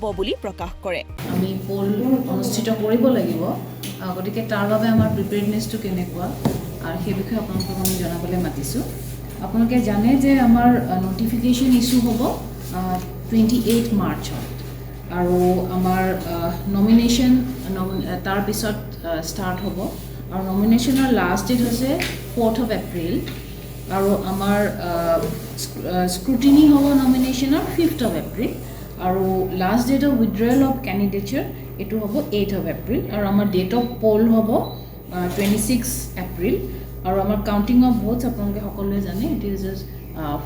হ'ব বুলি প্ৰকাশ কৰে। আমি পোল অনুষ্ঠিত কৰিব লাগিব, গতিকে তাৰ বাবে আমাৰ প্ৰিপেয়াৰনেছটো কেনেকুৱা আৰু সেই বিষয়ে আপোনালোকক আমি জনাবলৈ মাতিছোঁ। আপোনালোকে জানে যে আমাৰ নটিফিকেশ্যন ইছ্যু হ'ব 28 মাৰ্চত আৰু আমাৰ নমিনেশ্যন তাৰপিছত ষ্টাৰ্ট হ'ব আৰু নমিনেশ্যনৰ লাষ্ট ডেট হৈছে 4th এপ্ৰিল আৰু আমাৰ স্ক্ৰুটিনি হ'ব নমিনেশ্যনৰ 5th এপ্ৰিল আৰু লাষ্ট ডেট অফ উইথড্ৰয়েল অফ কেণ্ডিডেচাৰ এইটো হ'ব 8th এপ্ৰিল আৰু আমাৰ ডেট অফ পোল হ'ব 26 এপ্ৰিল আৰু আমাৰ কাউণ্টিং অফ ভোটছ আপোনালোকে সকলোৱে জানে ইট ইজ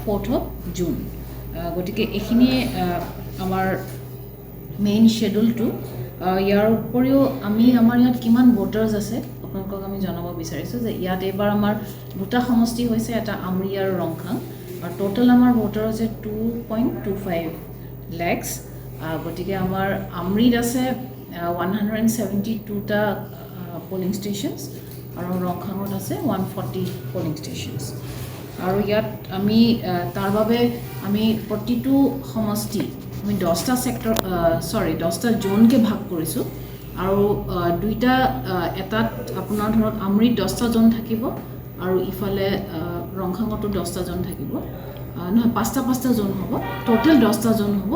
4th জুন। গতিকে এইখিনিয়ে আমাৰ মেইন শ্বেডিউলটো। ইয়াৰ উপৰিও আমাৰ ইয়াত কিমান ভোটাৰ্ছ আছে আপোনালোকক আমি জনাব বিচাৰিছোঁ যে ইয়াত এইবাৰ আমাৰ দুটা সমষ্টি হৈছে, এটা আমৰি আৰু ৰংখাং, আৰু টোটেল আমাৰ ভোটাৰ হৈছে 2.25 lakhs। গতিকে আমাৰ আমৰিত আছে 172টা পলিং ষ্টেচনছ আৰু ৰংখাঙত আছে 140 পলিং ষ্টেচনছ। আৰু ইয়াত আমি তাৰ বাবে আমি প্ৰতিটো সমষ্টি আমি 10টা ছেক্টৰ 10টা জোনকৈ ভাগ কৰিছোঁ আৰু দুইটা এটাত আপোনাৰ ধৰক আমৰিত 10টা জোন থাকিব আৰু ইফালে ৰংখাঙতো 10টা জোন থাকিব, নহয় 5টা জোন হ'ব, টোটেল 10টা জোন হ'ব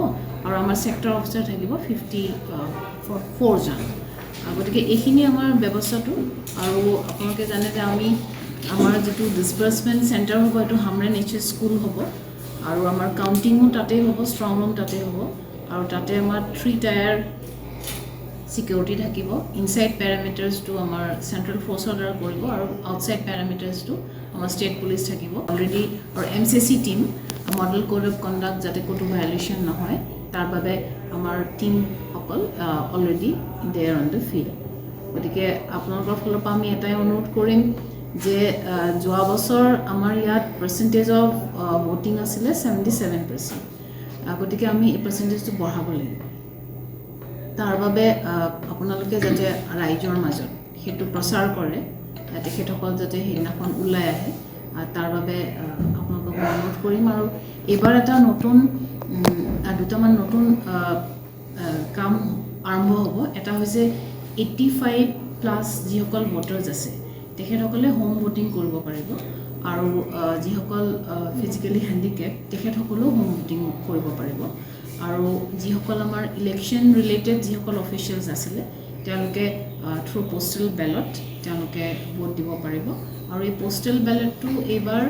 আৰু আমাৰ ছেক্টৰ অফিচাৰ থাকিব 54 জন। গতিকে এইখিনি আমাৰ ব্যৱস্থাটো। আৰু আপোনালোকে জানে যে আমাৰ যিটো ডিছবাৰ্চমেণ্ট চেণ্টাৰ হ'ব এইটো হামৰেন HS স্কুল হ'ব আৰু আমাৰ কাউণ্টিঙো তাতেই হ'ব, ষ্ট্ৰং ৰুম তাতেই হ'ব আৰু তাতে আমাৰ 3 টায়াৰ ছিকিউৰিটি থাকিব। ইনচাইড পেৰামিটাৰ্ছটো আমাৰ চেণ্ট্ৰেল ফ'ৰ্চৰ দ্বাৰা কৰিব আৰু আউটচাইড পেৰামিটাৰ্ছটো আমাৰ ষ্টেট পুলিচ থাকিব অলৰেডি। আৰু MCC team model code of conduct যাতে ক'তো ভায়লেশ্যন নহয় তাৰ বাবে আমাৰ টীমসকল already they are on the field. গতিকে আপোনালোকৰ ফালৰ পৰা আমি এটাই অনুৰোধ কৰিম যে যোৱা বছৰ আমাৰ ইয়াত পাৰ্চেণ্টেজ অফ ভোটিং আছিলে 77%। গতিকে আমি এই পাৰ্চেণ্টেজটো বঢ়াব লাগিব। তাৰ বাবে আপোনালোকে যাতে ৰাইজৰ মাজত সেইটো প্ৰচাৰ কৰে, তেখেতসকল যাতে সেইদিনাখন ওলাই আহে, তাৰ বাবে আপোনালোকক অনুৰোধ কৰিম। আৰু এইবাৰ এটা দুটামান নতুন কাম আৰম্ভ হ'ব। এটা হৈছে 85+ যিসকল ভোটাৰ্ছ আছে তেখেতসকলে হোম ভোটিং কৰিব পাৰিব আৰু যিসকল ফিজিকেলি হেণ্ডিকেপ তেখেতসকলেও হোম ভোটিং কৰিব পাৰিব। আৰু যিসকল আমাৰ ইলেকশ্যন ৰিলেটেড যিসকল অফিচিয়েলছ আছিলে তেওঁলোকে থ্ৰু পোষ্টেল বেলট তেওঁলোকে ভোট দিব পাৰিব। আৰু এই পোষ্টেল বেলটটো এইবাৰ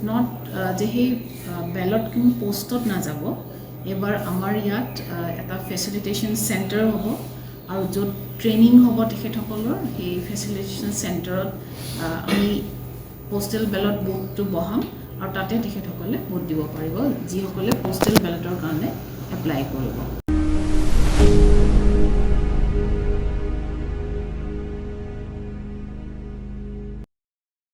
নট যে সেই বেলট কোনো পোষ্টত নাযাব, এইবাৰ আমাৰ ইয়াত এটা ফেচিলিটেশ্যন চেণ্টাৰ হ'ব আৰু য'ত ট্ৰেইনিং হ'ব তেখেতসকলৰ, সেই ফেচিলিটেশ্যন চেণ্টাৰত আমি পোষ্টেল বেলট বুথটো বহাম আৰু তাতে তেখেতসকলে ভোট দিব পাৰিব যিসকলে পোষ্টেল বেলটৰ কাৰণে এপ্লাই কৰিব।